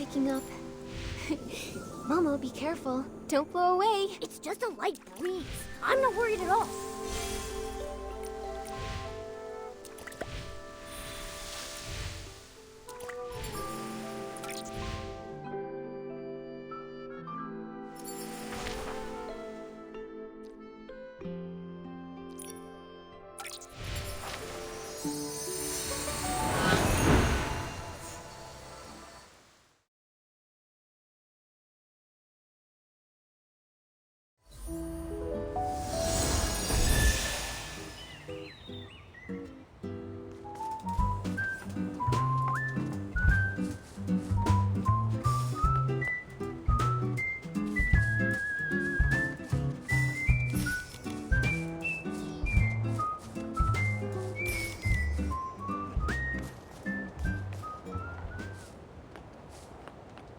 waking up. Momo, be careful. Don't blow away. It's just a light breeze. I'm not worried at all.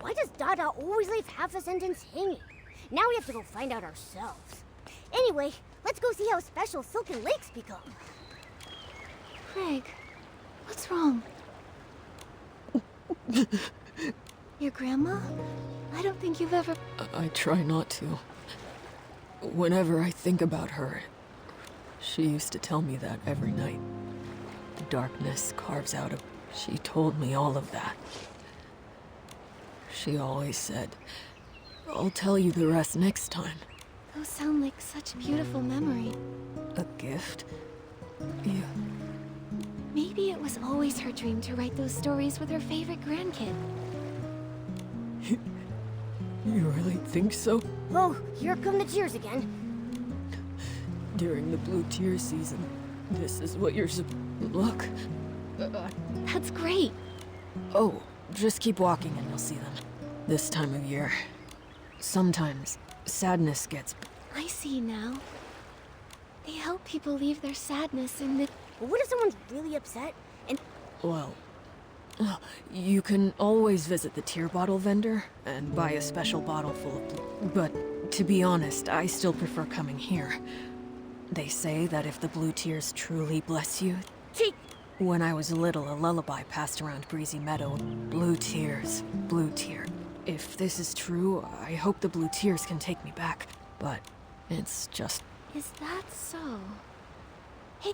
Why does Dada always leave half a sentence hanging? Now we have to go find out ourselves. Anyway, let's go see how special Silken Lakes become. Craig, what's wrong? Your grandma? I don't think you've ever... I try not to. Whenever I think about her, she used to tell me that every night. The darkness carves out of... She told me all of that. She always said, I'll tell you the rest next time. Those sound like such a beautiful memory. A gift? You... Maybe it was always her dream to write those stories with her favorite grandkid. You really think so? Oh, here come the tears again. During the Blue Tear season, this is what you're Look. That's great. Oh, just keep walking and you'll see them. This time of year, sometimes sadness gets... I see now. They help people leave their sadness in the... But what if someone's really upset and... Well, you can always visit the tear bottle vendor and buy a special bottle full of... But to be honest, I still prefer coming here. They say that if the blue tears truly bless you... When I was little, a lullaby passed around Breezy Meadow. Blue tears, blue tear. If this is true, I hope the blue tears can take me back. But it's just... Is that so? Hey...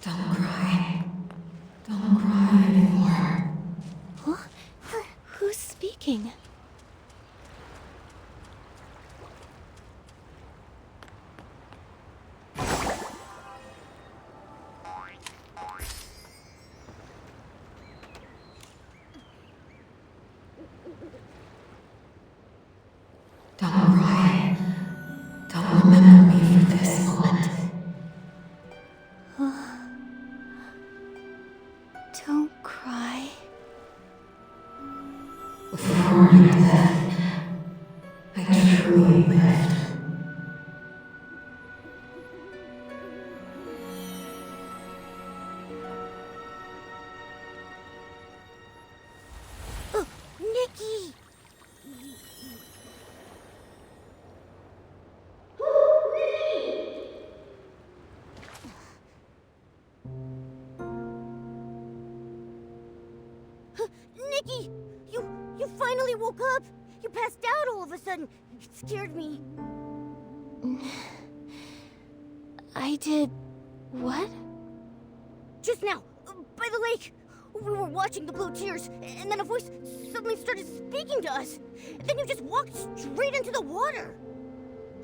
Don't cry. Don't cry anymore. Huh? Who's speaking? Don't cry. Don't remember me for this moment. Don't cry. Before my death, I truly lived. Nikki! Nikki! You finally woke up! You passed out all of a sudden! It scared me. I did... what? Just now, by the lake. We were watching the blue tears, and then a voice suddenly started speaking to us. And then you just walked straight into the water.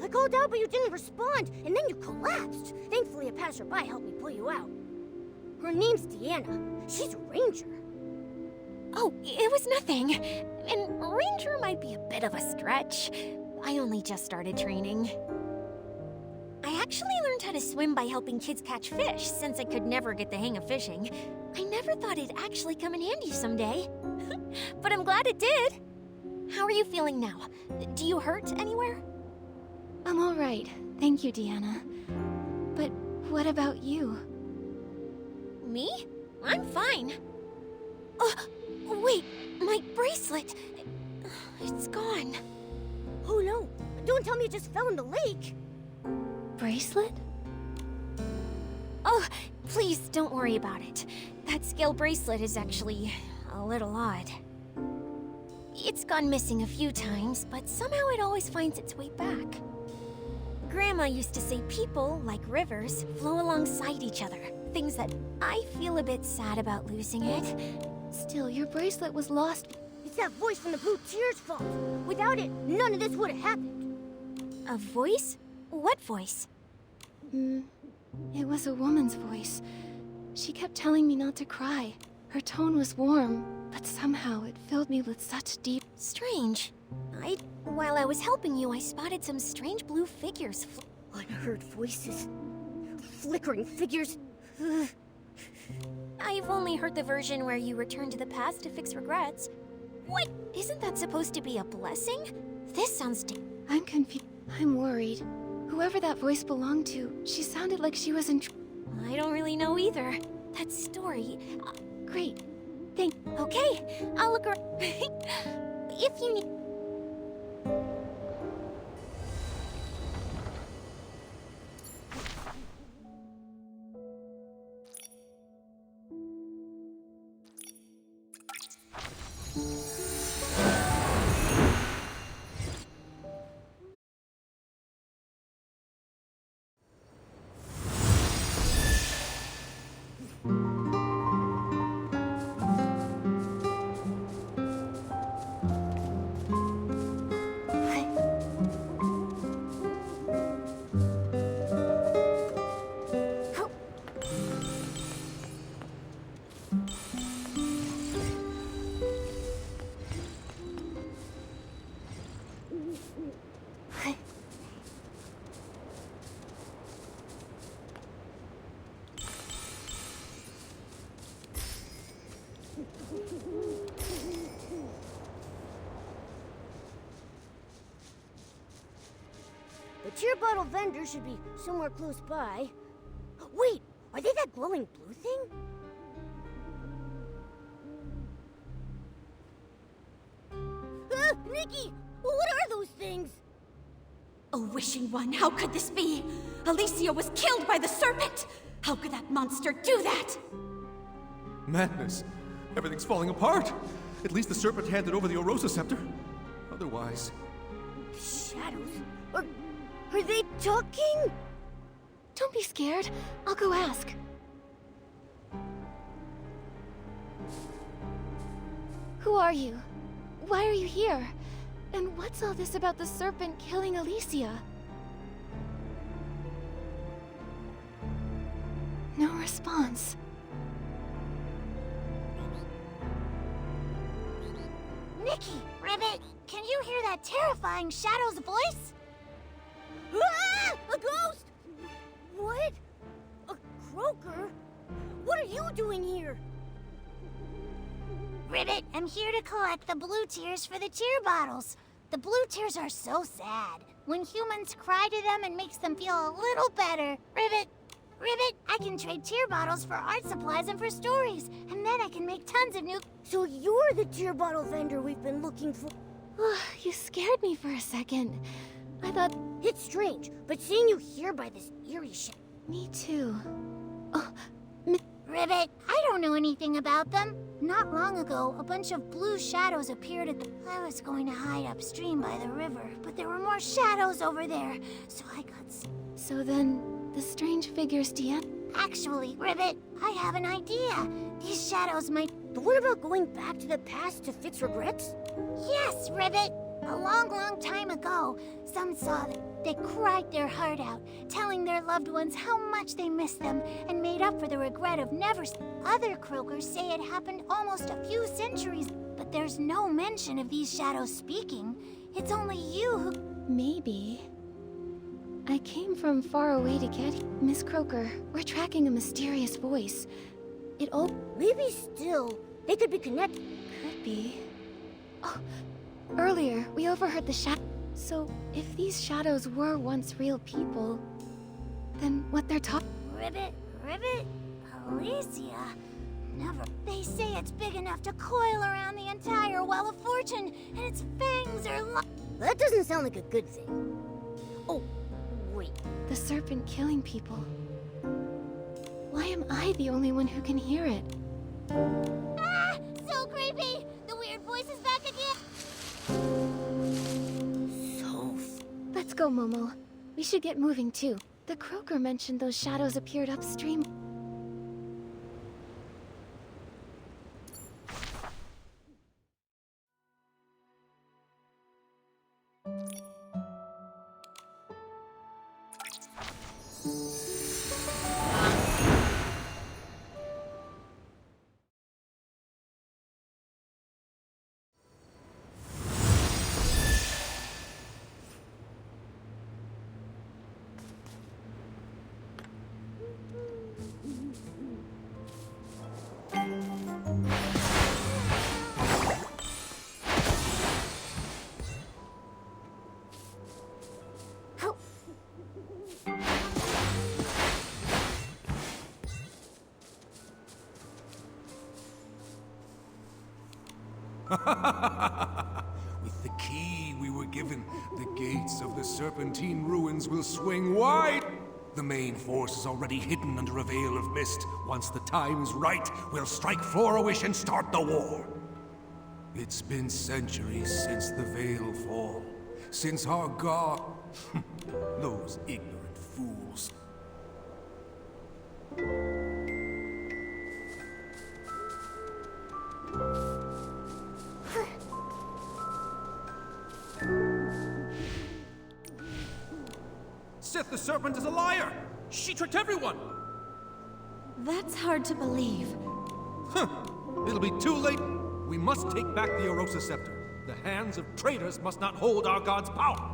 I called out, but you didn't respond, and then you collapsed. Thankfully, a passerby helped me pull you out. Her name's Deanna. She's a ranger. Oh, it was nothing. And ranger might be a bit of a stretch. I only just started training. I actually learned how to swim by helping kids catch fish, since I could never get the hang of fishing. I never thought it'd actually come in handy someday. But I'm glad it did. How are you feeling now? Do you hurt anywhere? I'm all right. Thank you, Deanna. But what about you? Me? I'm fine. Wait, my bracelet. It's gone. Oh no! Don't tell me it just fell in the lake! Bracelet? Oh, please don't worry about it. That scale bracelet is actually a little odd. It's gone missing a few times, but somehow it always finds its way back. Grandma used to say people, like rivers, flow alongside each other. Things that I feel a bit sad about losing it. Still, your bracelet was lost. It's that voice from the Blue Tears' fault. Without it, none of this would have happened. A voice? What voice? It was a woman's voice. She kept telling me not to cry. Her tone was warm, but somehow it filled me with such deep... Strange. While I was helping you, I spotted some strange blue figures. Unheard voices. Flickering figures. I've only heard the version where you return to the past to fix regrets. What? Isn't that supposed to be a blessing? This sounds... I'm confused. I'm worried. Whoever that voice belonged to, she sounded like she was in... I don't really know either. That story... Great. Okay, I'll look around. If you need... The tear bottle vendor should be somewhere close by. Wait, are they that glowing blue thing? Nikki! What are those things? A wishing one, how could this be? Alicia was killed by the serpent! How could that monster do that? Madness. Everything's falling apart. At least the serpent handed over the Orosa scepter. Otherwise... Shadows? Are they talking? Don't be scared. I'll go ask. Who are you? Why are you here? And what's all this about the serpent killing Alicia? No response. Nikki! Ribbit, can you hear that terrifying Shadow's voice? Ah! A ghost! What? A croaker? What are you doing here? Ribbit, I'm here to collect the blue tears for the tear bottles. The blue tears are so sad. When humans cry to them, it makes them feel a little better. Ribbit, I can trade tear bottles for art supplies and for stories. And then I can make tons of new... So you're the tear bottle vendor we've been looking for. You scared me for a second. I thought... It's strange, but seeing you here by this eerie shit... Me too. Oh, Ribbit, I don't know anything about them. Not long ago, a bunch of blue shadows appeared at the... I was going to hide upstream by the river, but there were more shadows over there, so I got... So then, the strange figures Actually, Ribbit, I have an idea. These shadows might... But what about going back to the past to fix regrets? Yes, Ribbit! A long, long time ago, some saw them. They cried their heart out, telling their loved ones how much they missed them and made up for the regret of never... Other croakers say it happened almost a few centuries, but there's no mention of these shadows speaking. It's only you who... Maybe. I came from far away to get here. Miss Croaker, we're tracking a mysterious voice. It all... Maybe still, they could be connected. Could be. Oh, earlier, we overheard the shadow. So, if these shadows were once real people, then what they're talking... Ribbit, Alicia... never. They say it's big enough to coil around the entire Well of Fortune, and its fangs are That doesn't sound like a good thing. Oh, wait. The serpent killing people. Why am I the only one who can hear it? Ah! So creepy! The weird voice is back again! Let's go, Momo. We should get moving too. The croaker mentioned those shadows appeared upstream. With the key we were given, the gates of the Serpentine ruins will swing wide. The main force is already hidden under a veil of mist. Once the time is right, we'll strike Flora-Wish and start the war. It's been centuries since the Veil fall. Since our god... Those ignorant fools. Sith the Serpent is a liar! She tricked everyone! That's hard to believe. It'll be too late. We must take back the Erosa Scepter. The hands of traitors must not hold our god's power.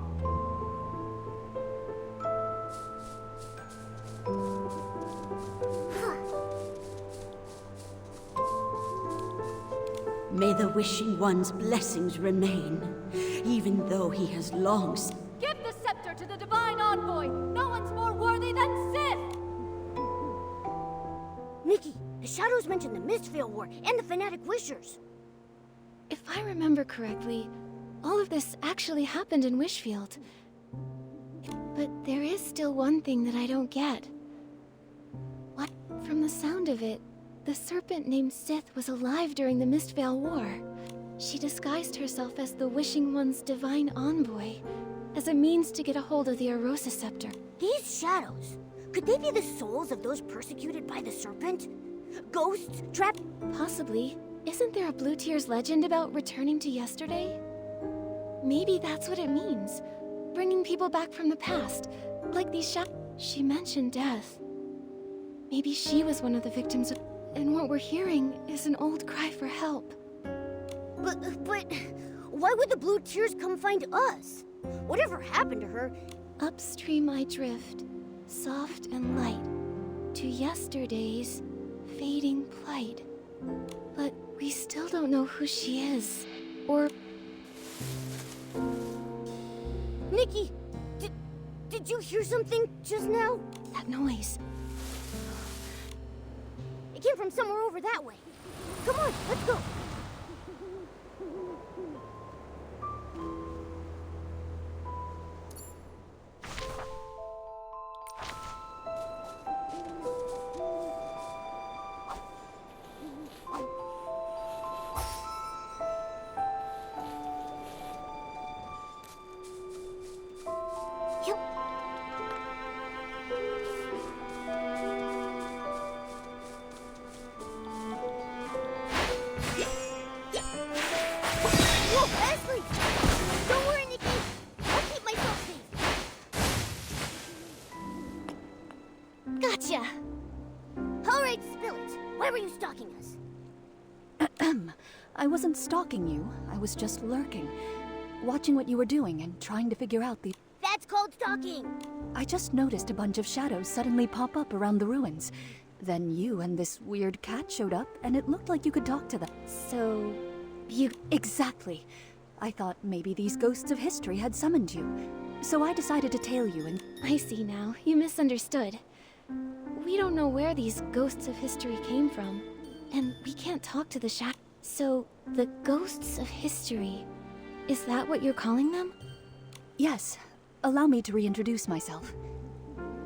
May the Wishing One's blessings remain, even though he has long... Give the scepter to the Divine Envoy! No one's more worthy than Sith! Nikki, the shadows mentioned the Mistveil War and the Fanatic Wishers. If I remember correctly, all of this actually happened in Wishfield. But there is still one thing that I don't get. What? From the sound of it, the serpent named Sith was alive during the Mistveil War. She disguised herself as the Wishing One's divine envoy, as a means to get a hold of the Erosa Scepter. These shadows, could they be the souls of those persecuted by the serpent? Ghosts trapped... Possibly. Isn't there a Blue Tears legend about returning to yesterday? Maybe that's what it means. Bringing people back from the past, like these She mentioned death. Maybe she was one of the victims of... And what we're hearing is an old cry for help. But why would the Blue Tears come find us? Whatever happened to her... Upstream I drift, soft and light, to yesterday's fading plight. But we still don't know who she is, or... Nikki, did you hear something just now? That noise. It came from somewhere over that way. Come on, let's go. Gotcha! Alright, spill it. Why were you stalking us? I wasn't stalking you. I was just lurking. Watching what you were doing and trying to figure out the... That's called stalking! I just noticed a bunch of shadows suddenly pop up around the ruins. Then you and this weird cat showed up, and it looked like you could talk to them. So... you... Exactly. I thought maybe these ghosts of history had summoned you. So I decided to tail you and... I see now. You misunderstood. We don't know where these ghosts of history came from. and we can't talk to the shadows. So, the ghosts of history. Is that what you're calling them? Yes. Allow me to reintroduce myself.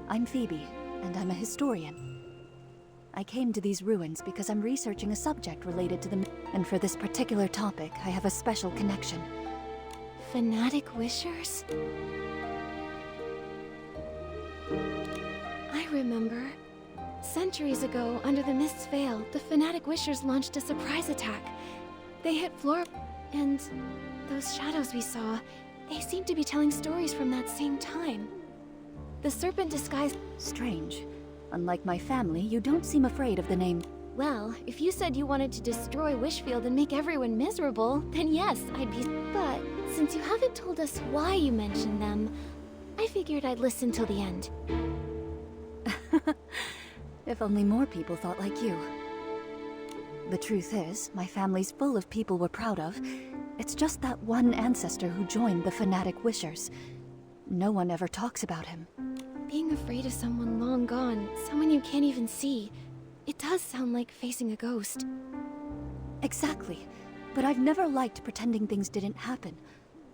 I'm Phoebe, and I'm a historian. I came to these ruins because I'm researching a subject related to them, and for this particular topic, I have a special connection. Fanatic Wishers? I remember. Centuries ago, under the Mist's Veil, the Fanatic Wishers launched a surprise attack. They hit Flora, and those shadows we saw, they seem to be telling stories from that same time. The serpent disguised... Strange. Unlike my family, you don't seem afraid of the name. Well, if you said you wanted to destroy Wishfield and make everyone miserable, then yes, I'd be... But since you haven't told us why you mentioned them, I figured I'd listen till the end. If only more people thought like you. The truth is, my family's full of people we're proud of. It's just that one ancestor who joined the Fanatic Wishers. No one ever talks about him. Being afraid of someone long gone, someone you can't even see, it does sound like facing a ghost. Exactly. But I've never liked pretending things didn't happen.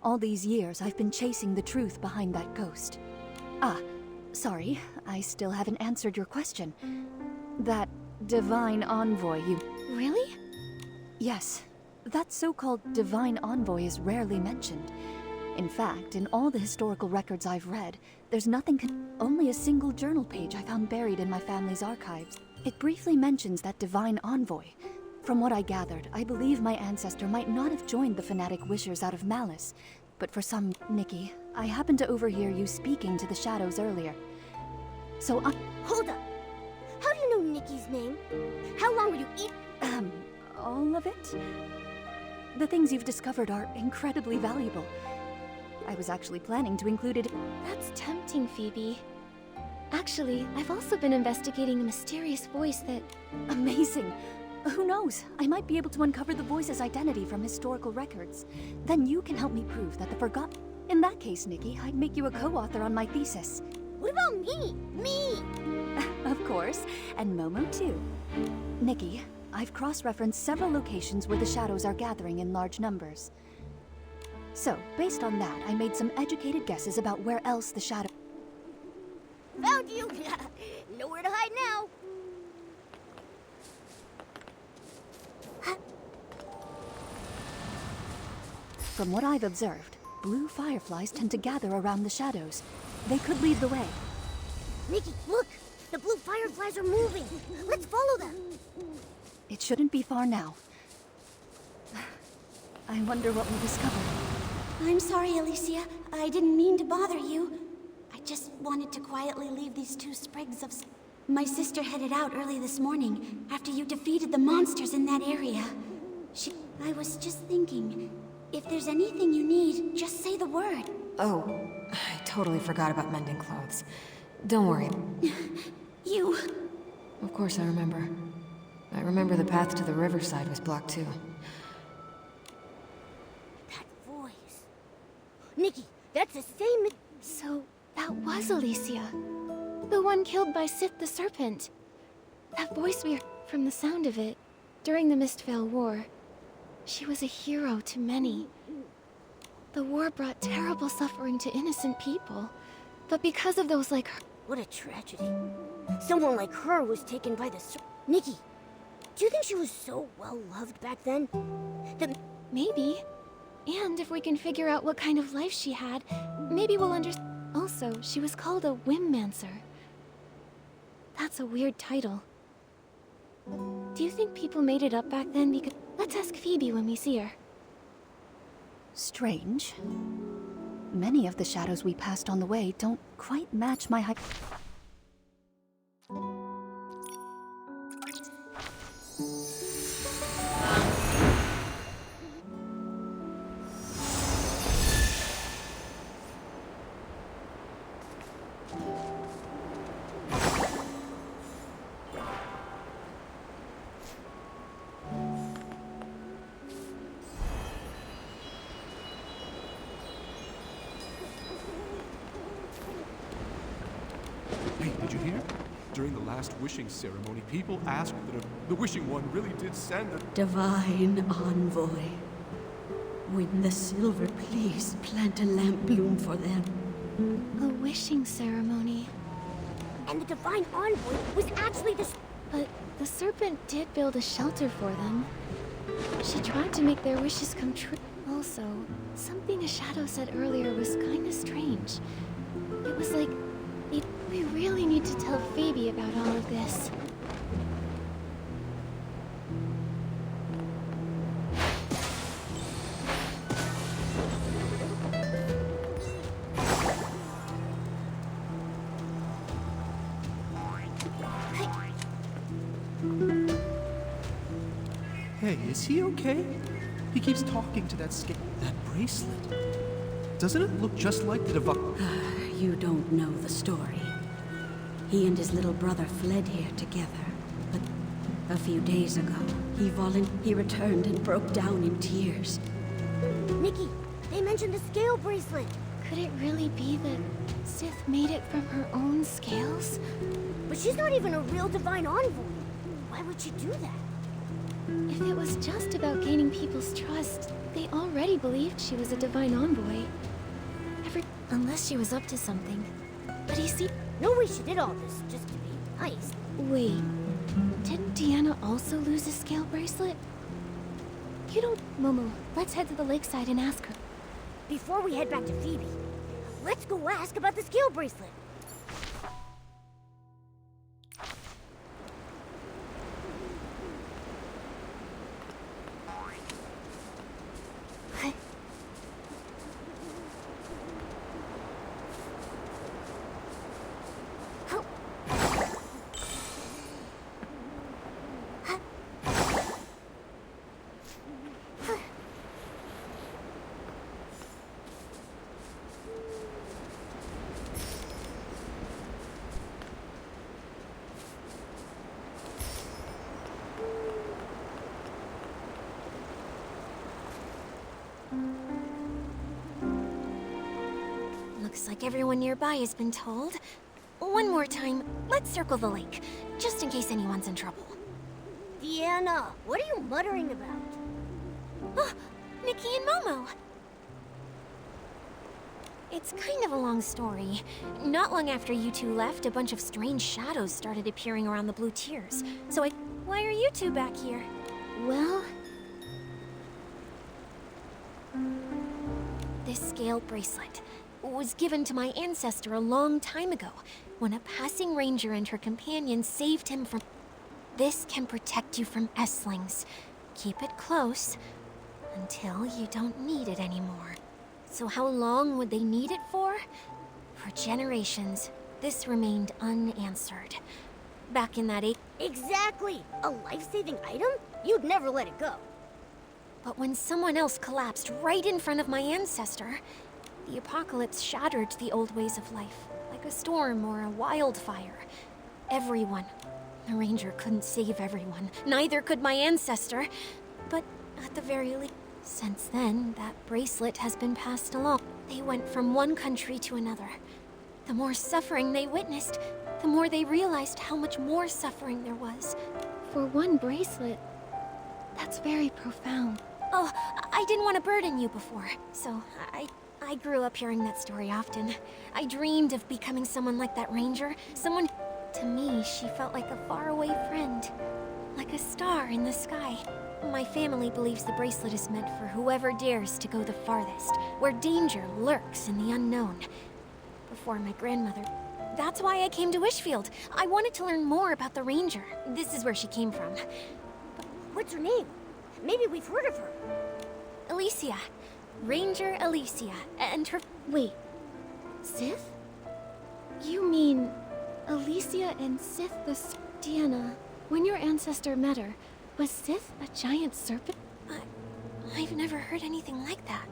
All these years, I've been chasing the truth behind that ghost. Ah, sorry, I still haven't answered your question. That divine envoy you... Really? Yes. That so-called divine envoy is rarely mentioned. In fact, in all the historical records I've read, there's nothing only a single journal page I found buried in my family's archives. It briefly mentions that divine envoy. From what I gathered, I believe my ancestor might not have joined the Fanatic Wishers out of malice. But for some... Nikki, I happened to overhear you speaking to the shadows earlier. So Hold up! How do you know Nikki's name? How long were you all of it? The things you've discovered are incredibly valuable. I was actually planning to include it. That's tempting, Phoebe. Actually, I've also been investigating a mysterious voice that... Amazing! Who knows? I might be able to uncover the voice's identity from historical records. Then you can help me prove that the forgotten... In that case, Nikki, I'd make you a co-author on my thesis. What about me? Me! Of course, and Momo too. Nikki, I've cross-referenced several locations where the shadows are gathering in large numbers. So, based on that, I made some educated guesses about where else the shadow... Found you! Nowhere to hide now! From what I've observed, blue fireflies tend to gather around the shadows. They could lead the way. Nikki, look! The blue fireflies are moving! Let's follow them! It shouldn't be far now. I wonder what we'll discover. I'm sorry, Alicia. I didn't mean to bother you. I just wanted to quietly leave these two sprigs of... My sister headed out early this morning, after you defeated the monsters in that area. I was just thinking, if there's anything you need, just say the word. Oh, I totally forgot about mending clothes. Don't worry. You... Of course I remember. I remember the path to the riverside was blocked too. That voice... Nikki, that's the same... So, that was Alicia. The one killed by Sith the Serpent. That voice we heard, from the sound of it, during the Mistveil War. She was a hero to many. The war brought terrible suffering to innocent people. But because of those like her... What a tragedy. Someone like her was taken by the... Nikki, do you think she was so well-loved back then? That... Maybe. And if we can figure out what kind of life she had, maybe we'll understand. Also, she was called a Whimmancer. That's a weird title. Do you think people made it up back then? Because let's ask Phoebe when we see her. Strange. Many of the shadows we passed on the way don't quite match my height. here? During the last wishing ceremony, people asked that if the wishing one really did send a... Divine envoy. When the silver, please plant a lamp bloom for them. A wishing ceremony. And the Divine Envoy was actually the... But the serpent did build a shelter for them. She tried to make their wishes come true. Also, something a shadow said earlier was kinda strange. It was like, we really need to tell Phoebe about all of this. Hey, is he okay? He keeps talking to that bracelet. Doesn't it look just like the You don't know the story. He and his little brother fled here together, but a few days ago, he returned and broke down in tears. Nikki, they mentioned the scale bracelet. Could it really be that Sith made it from her own scales? But she's not even a real Divine Envoy. Why would she do that? If it was just about gaining people's trust, they already believed she was a Divine Envoy. Unless she was up to something. But you see... No way she did all this just to be nice. Wait, did Deanna also lose a scale bracelet? You don't... Momo, let's head to the lakeside and ask her. Before we head back to Phoebe, let's go ask about the scale bracelet. Looks like everyone nearby has been told. One more time, let's circle the lake, just in case anyone's in trouble. Deanna, what are you muttering about? Oh, Nikki and Momo! It's kind of a long story. Not long after you two left, a bunch of strange shadows started appearing around the blue tiers. So why are you two back here? Well... This scale bracelet was given to my ancestor a long time ago, when a passing ranger and her companion saved him from... This can protect you from Esslings. Keep it close until you don't need it anymore. So how long would they need it for? For generations, this remained unanswered. Back in that age... Exactly! A life-saving item? You'd never let it go. But when someone else collapsed right in front of my ancestor, the apocalypse shattered the old ways of life, like a storm or a wildfire. Everyone. The ranger couldn't save everyone. Neither could my ancestor. But at the very least, since then, that bracelet has been passed along. They went from one country to another. The more suffering they witnessed, the more they realized how much more suffering there was. For one bracelet, that's very profound. Oh, I didn't want to burden you before, so I grew up hearing that story often. I dreamed of becoming someone like that ranger, someone... To me, she felt like a faraway friend, like a star in the sky. My family believes the bracelet is meant for whoever dares to go the farthest, where danger lurks in the unknown. Before my grandmother... That's why I came to Wishfield. I wanted to learn more about the ranger. This is where she came from. What's her name? Maybe we've heard of her. Alicia. Ranger Alicia. And her... Wait. Sith? You mean... Alicia and Sith the... Deanna, when your ancestor met her, was Sith a giant serpent? I've never heard anything like that.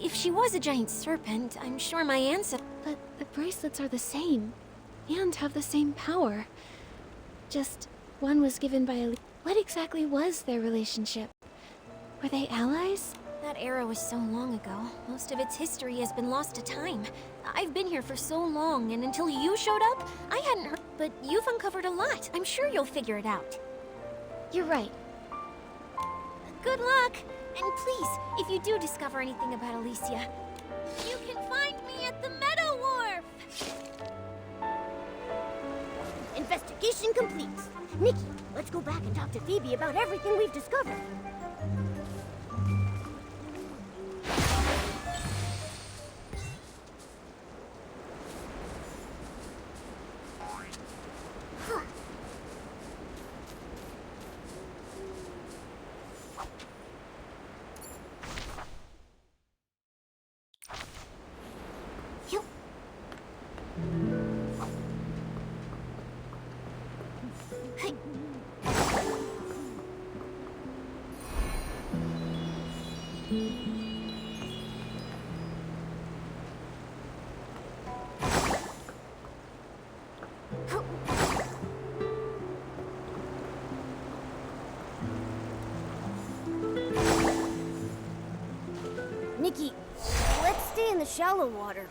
If she was a giant serpent, I'm sure my ancestor... But the bracelets are the same, and have the same power. Just, one was given by Alicia. What exactly was their relationship? Were they allies? That era was so long ago. Most of its history has been lost to time. I've been here for so long, and until you showed up, I hadn't heard... but you've uncovered a lot. I'm sure you'll figure it out. You're right. Good luck! And please, if you do discover anything about Alicia, you can find me at the Meadow Wharf! Investigation complete. Nikki, let's go back and talk to Phoebe about everything we've discovered. Nikki, let's stay in the shallow water.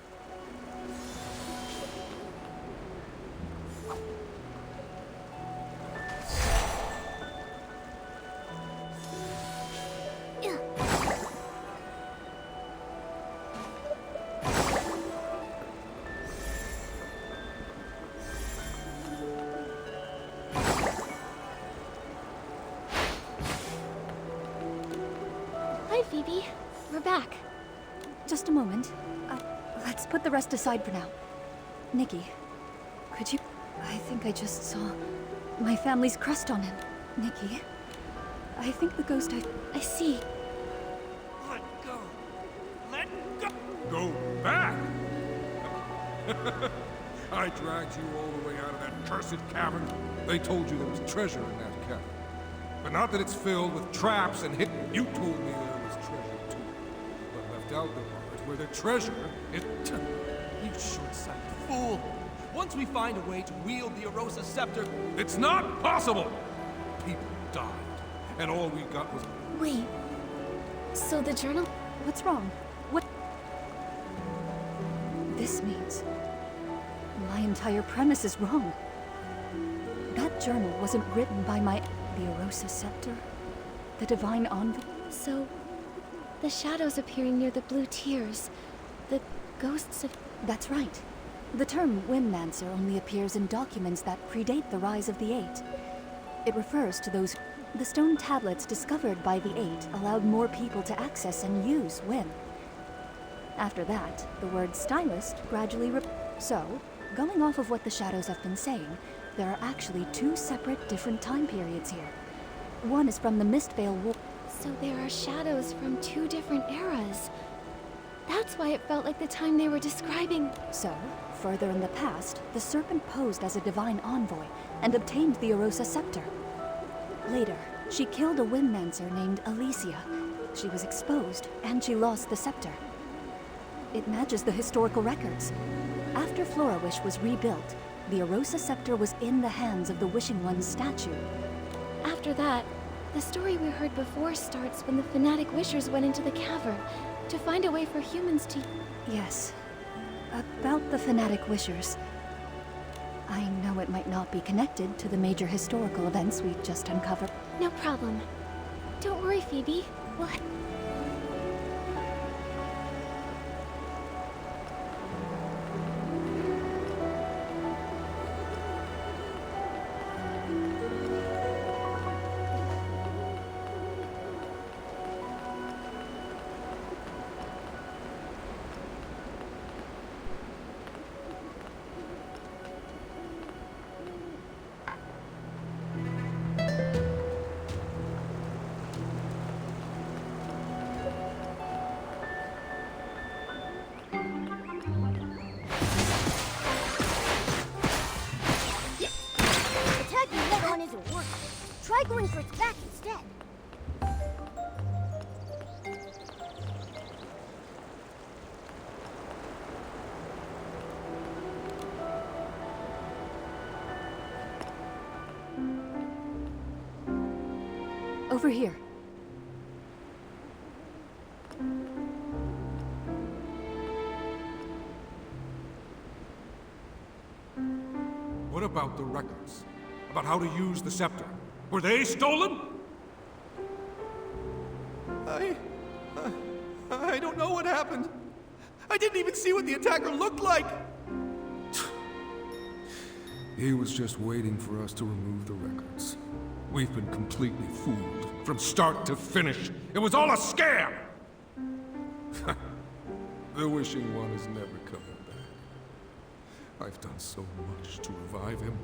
Hi, Phoebe. We're back. Just a moment. Let's put the rest aside for now. Nikki, could you... I think I just saw my family's crest on him. Nikki, I think the ghost I see. Let go. Let go. Go back? I dragged you all the way out of that cursed cavern. They told you there was treasure in that cavern. But not that it's filled with traps and hidden. You told me there was treasure too. But left out the part where the treasure, You short-sighted fool! Once we find a way to wield the Arosa scepter... It's not possible! People died, and all we got was... Wait. So the journal? What's wrong? What... This means... my entire premise is wrong. That journal wasn't written by my... The Arosa scepter? The divine envoy? So, the shadows appearing near the blue tears. The ghosts of... That's right. The term Windmancer only appears in documents that predate the rise of the Eight. It refers to those... The stone tablets discovered by the Eight allowed more people to access and use Wynn. After that, the word stylist gradually So, going off of what the shadows have been saying, there are actually two separate different time periods here. One is from the Mistvale War. So there are shadows from two different eras. That's why it felt like the time they were describing. So, further in the past, the Serpent posed as a divine envoy and obtained the Arosa scepter. Later, she killed a Windmancer named Alicia. She was exposed, and she lost the scepter. It matches the historical records. After Florawish was rebuilt, the Arosa scepter was in the hands of the Wishing One's statue. After that, the story we heard before starts when the fanatic wishers went into the cavern to find a way for humans to... Yes. About the fanatic wishers. I know it might not be connected to the major historical events we just uncovered. No problem. Don't worry, Phoebe. We'll... Try going for its back instead. Over here. What about the records about how to use the scepter. Were they stolen? I don't know what happened. I didn't even see what the attacker looked like. He was just waiting for us to remove the records. We've been completely fooled from start to finish. It was all a scam! The Wishing One is never coming back. I've done so much to revive him.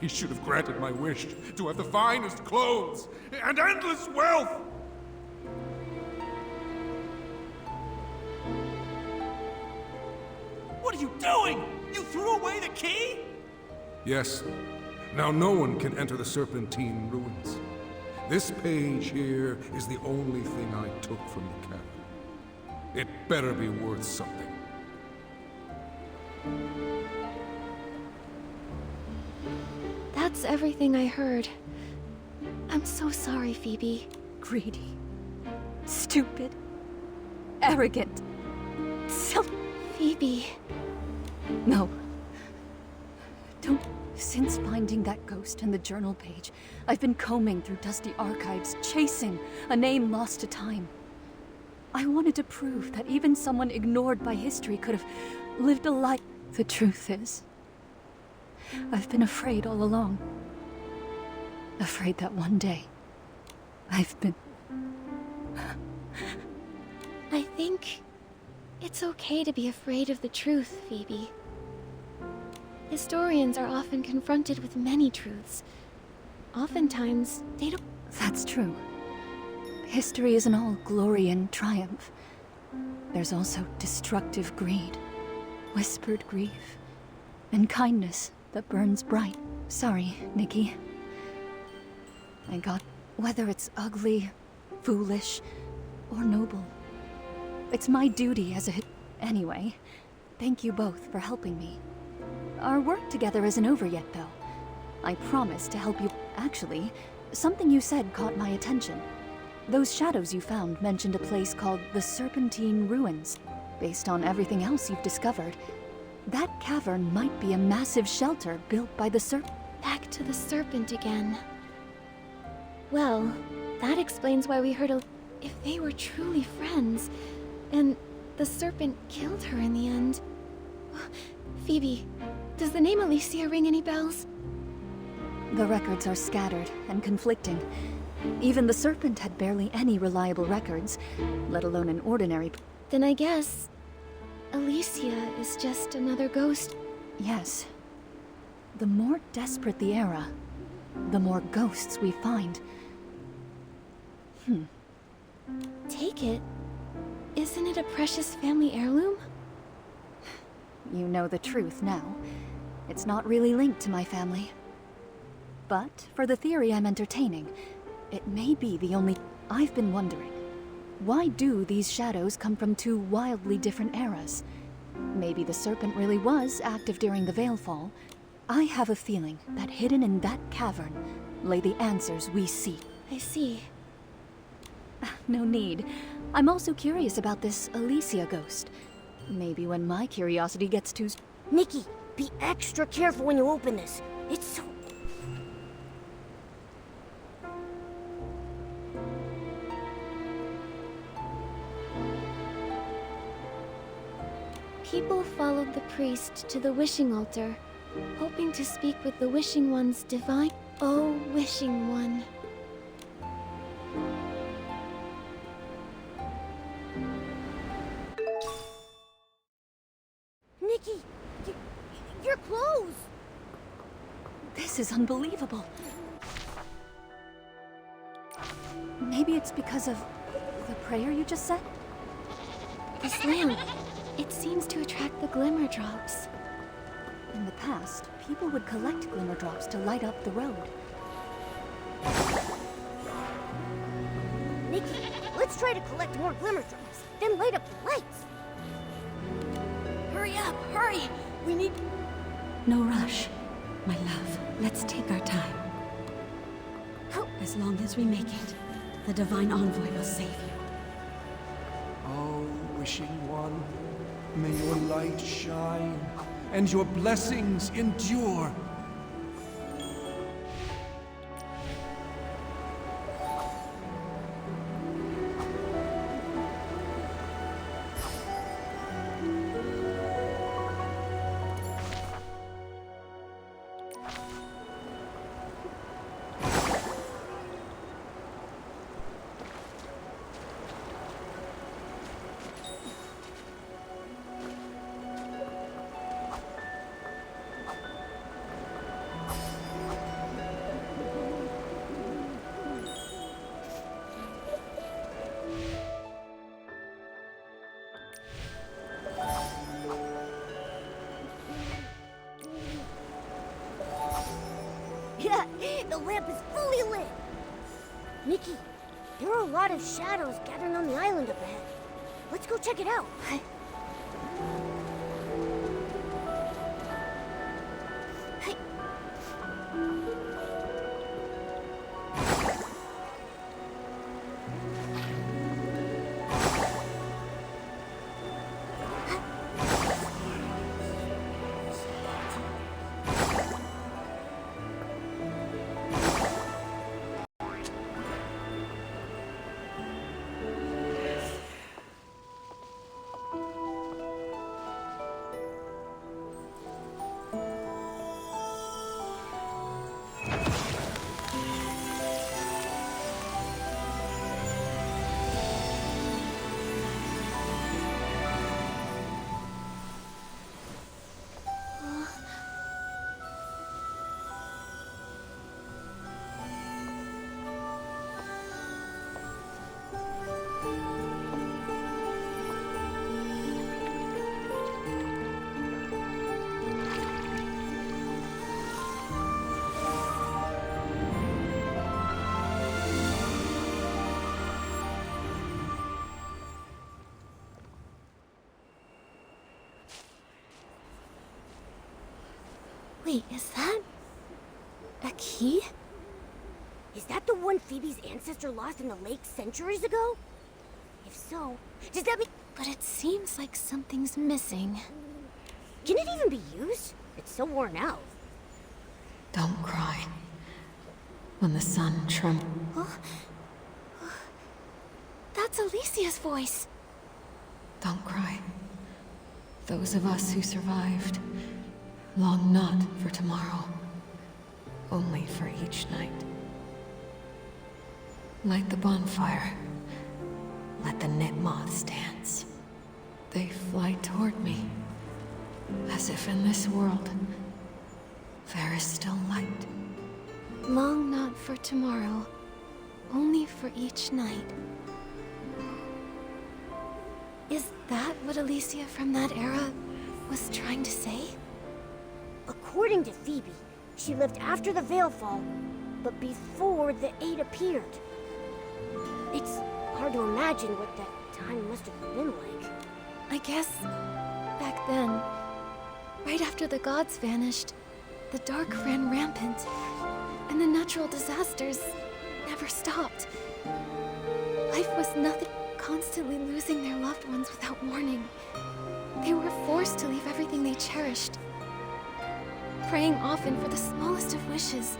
He should have granted my wish to have the finest clothes and endless wealth! What are you doing? You threw away the key? Yes. Now no one can enter the Serpentine Ruins. This page here is the only thing I took from the cavern. It better be worth something. That's everything I heard. I'm so sorry, Phoebe. Greedy. Stupid. Arrogant. Phoebe. No. Don't. Since finding that ghost in the journal page, I've been combing through dusty archives, chasing a name lost to time. I wanted to prove that even someone ignored by history could have lived a life. The truth is, I've been afraid all along. Afraid that one day, I've been... I think it's okay to be afraid of the truth, Phoebe. Historians are often confronted with many truths. Oftentimes, they don't... That's true. History isn't all glory and triumph. There's also destructive greed, whispered grief, and kindness that burns bright. Sorry, Nikki. I got... Whether it's ugly, foolish, or noble. It's my duty as a... Anyway, thank you both for helping me. Our work together isn't over yet, though. I promise to help you... Actually, something you said caught my attention. Those shadows you found mentioned a place called the Serpentine Ruins. Based on everything else you've discovered, that cavern might be a massive shelter built by the Back to the serpent again. Well, that explains why we heard a... If they were truly friends, and the serpent killed her in the end... Phoebe, does the name Alicia ring any bells? The records are scattered and conflicting. Even the serpent had barely any reliable records, let alone an ordinary... Then I guess... Alicia is just another ghost. Yes. The more desperate the era, the more ghosts we find. Take it. Isn't it a precious family heirloom? You know the truth now. It's not really linked to my family. But for the theory I'm entertaining, it may be the only... I've been wondering, why do these shadows come from two wildly different eras? Maybe the serpent really was active during the Veilfall. I have a feeling that hidden in that cavern lay the answers we seek. I see. No need. I'm also curious about this Alicia ghost. Maybe when my curiosity gets too... Nikki, be extra careful when you open this. It's so... People followed the priest to the wishing altar, hoping to speak with the Wishing One's divine... Oh, Wishing One. Nikki, your clothes! This is unbelievable. Maybe it's because of the prayer you just said? This lamp, it seems to attract the glimmer drops. In the past, people would collect glimmer drops to light up the road. Nikki, let's try to collect more glimmer drops, then light up the lights. Hurry up, hurry! We need... No rush. My love, let's take our time. As long as we make it, the Divine Envoy will save you. Oh, Wishing One, may your light shine and your blessings endure. The lamp is fully lit! Nikki, there are a lot of shadows gathering on the island up ahead. Let's go check it out. Wait, is that a key? Is that the one Phoebe's ancestor lost in the lake centuries ago? If so, does that mean... But it seems like something's missing. Can it even be used? It's so worn out. Don't cry. When the sun trembles... Huh? That's Alicia's voice. Don't cry. Those of us who survived long not for tomorrow, only for each night. Light the bonfire. Let the knit moths dance. They fly toward me, as if in this world there is still light. Long not for tomorrow, only for each night. Is that what Alicia from that era was trying to say? According to Phoebe, she lived after the Veilfall, but before the Eight appeared. It's hard to imagine what that time must have been like. I guess back then, right after the gods vanished, the dark ran rampant, and the natural disasters never stopped. Life was nothing, constantly losing their loved ones without warning. They were forced to leave everything they cherished, praying often for the smallest of wishes,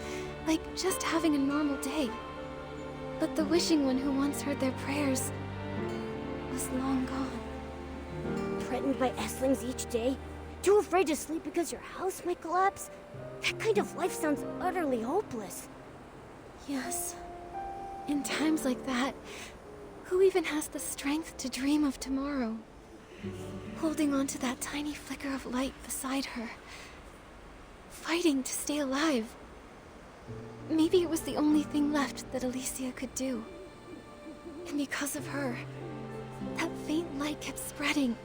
like just having a normal day. But the wishing one who once heard their prayers was long gone. Threatened by Esslings each day? Too afraid to sleep because your house might collapse? That kind of life sounds utterly hopeless. Yes. In times like that, who even has the strength to dream of tomorrow? Holding on to that tiny flicker of light beside her. Fighting to stay alive. Maybe it was the only thing left that Alicia could do. And because of her, that faint light kept spreading,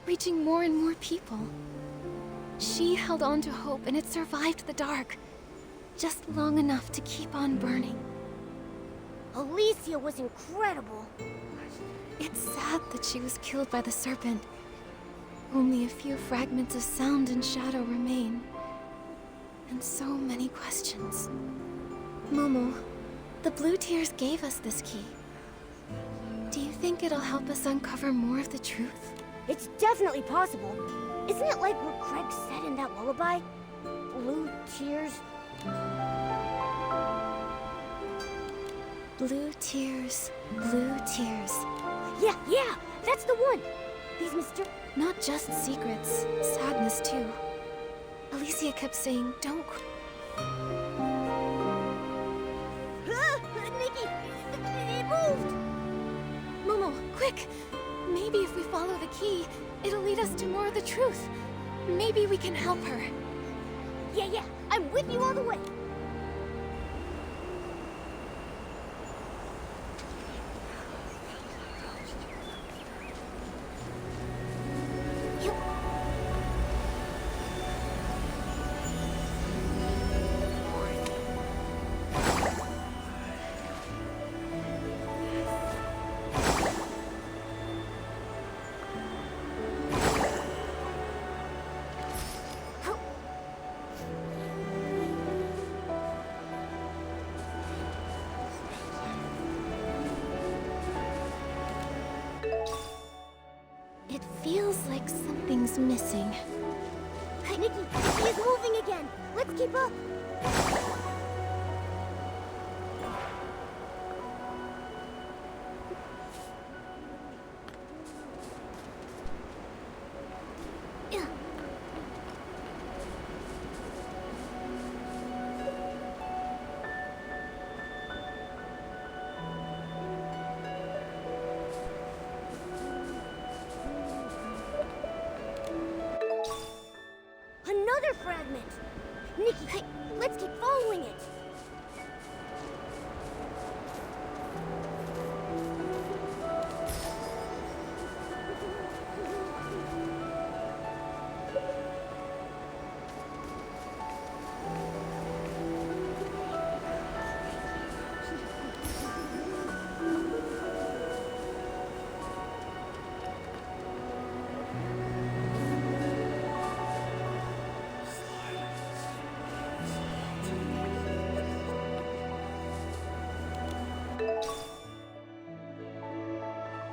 reaching more and more people. She held on to hope and it survived the dark, just long enough to keep on burning. Alicia was incredible. It's sad that she was killed by the serpent. Only a few fragments of sound and shadow remain. And so many questions. Momo, the Blue Tears gave us this key. Do you think it'll help us uncover more of the truth? It's definitely possible. Isn't it like what Craig said in that lullaby? Blue tears. Blue tears, blue tears. Yeah, that's the one. These Not just secrets, sadness too. Alicia kept saying, don't Nikki, it moved! Momo, quick! Maybe if we follow the key, it'll lead us to more of the truth. Maybe we can help her. Yeah, I'm with you all the way. is missing. Hey, Nikki, he is moving again. Let's keep up. Another fragment! Nikki, hey, let's keep following it!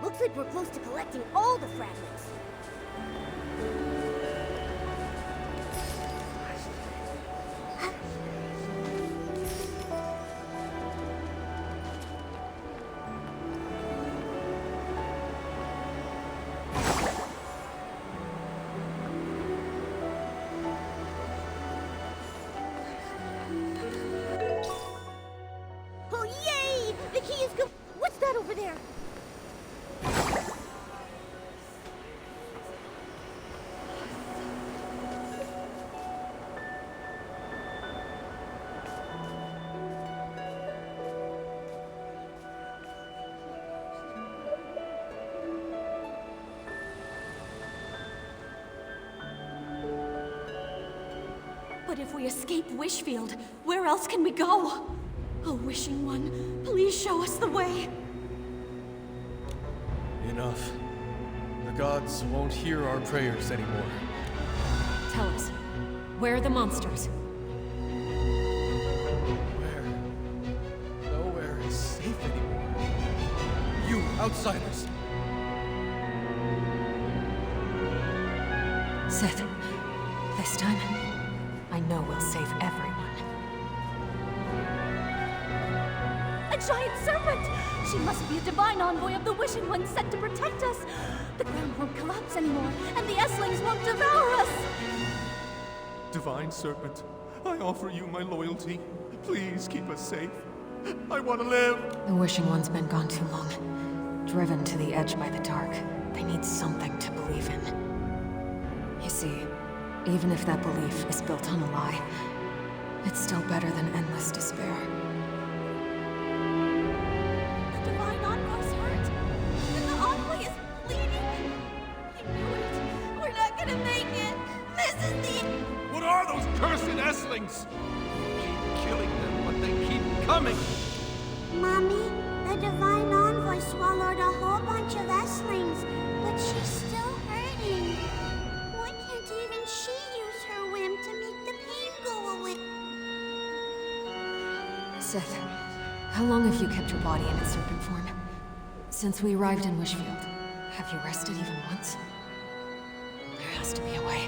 Looks like we're close to collecting all the fragments. Oh, yay! The key is go- What's that over there? But if we escape Wishfield, where else can we go? Oh, Wishing One, please show us the way. Enough. The gods won't hear our prayers anymore. Tell us, where are the monsters? Where? Nowhere is safe anymore. You, outsiders! Sith, this time, I know we'll save everyone. A giant serpent! She must be a divine envoy of the Wishing One sent to protect us. The ground won't collapse anymore, and the Esslings won't devour us! Divine Serpent, I offer you my loyalty. Please keep us safe. I want to live! The Wishing One's been gone too long. Driven to the edge by the dark. They need something to believe in. You see, even if that belief is built on a lie, it's still better than endless despair. The divine envoy's hurt, and the envoy is bleeding. I knew it. We're not gonna make it. This is the... What are those cursed Esslings? Keep killing them, but they keep coming. Mommy, the divine envoy swallowed a whole bunch of Esslings, but she's still hurting. Why can't even she use her whim to make the pain go away? Sith, how long have you kept your body in its serpent form? Since we arrived in Wishfield, have you rested even once? There has to be a way.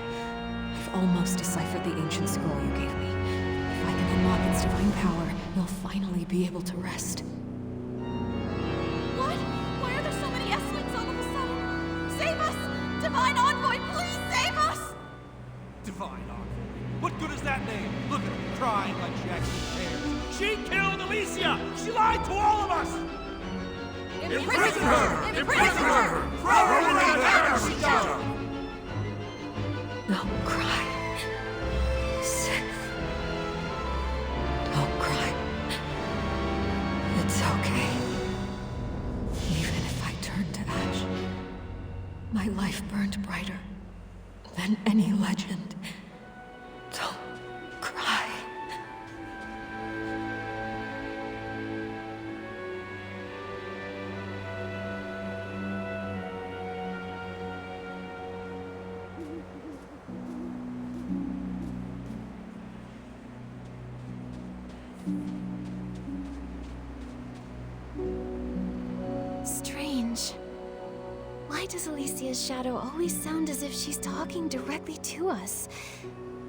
I've almost deciphered the ancient scroll you gave me. If I can unlock its divine power, you'll finally be able to rest. What? Why are there so many Esslings all of a sudden? Save us! Divine envoy, please save us! Divine Envoy. What good is that name? Look at her, crying like she actually cares. She killed Alicia! She lied to all of us! Imprison her! Imprison her! Throw her in the air! She does! Don't cry. Sith. Don't cry. It's okay. Even if I turned to ash, my life burned brighter than any legend. Don't cry. Strange. Why Why does Alicia's shadow always sound as if she's talking directly to us?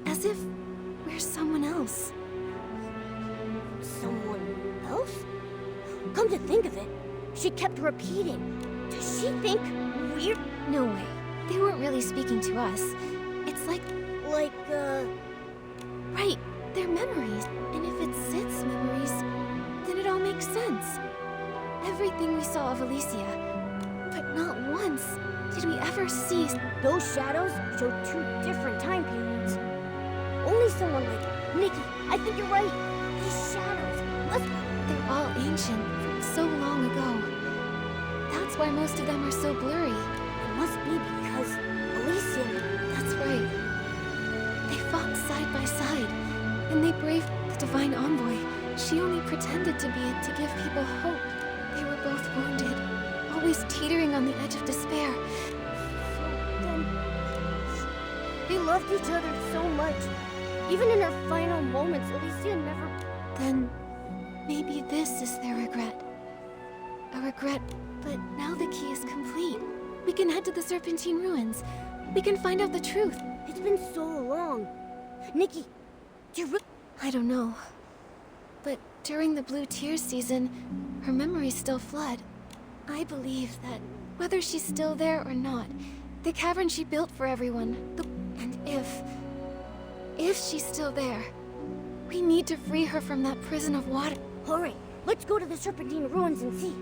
As if we're someone else. Someone else? Come to think of it, she kept repeating. Does she think we're... No way. They weren't really speaking to us. It's like... Right, they're memories. And if it's Sid's memories, then it all makes sense. Everything we saw of Alicia. But not once did we ever see... Those shadows show 2 different time periods. Only someone like Nikki, I think you're right. These shadows must... They're all ancient, from so long ago. That's why most of them are so blurry. It must be because Alicia... That's right. They fought side by side, and they braved the Divine Envoy. She only pretended to be it to give people hope. They were both wounded, always teetering on the edge of despair. Then... They loved each other so much. Even in her final moments, Alicia never... Then maybe this is their regret. A regret, but now the key is complete. We can head to the Serpentine Ruins. We can find out the truth. It's been so long. Nikki, do you I don't know. But during the Blue Tears season, her memories still flood. I believe that whether she's still there or not, the cavern she built for everyone, and if she's still there, we need to free her from that prison of water. Hurry, let's go to the Serpentine Ruins and see.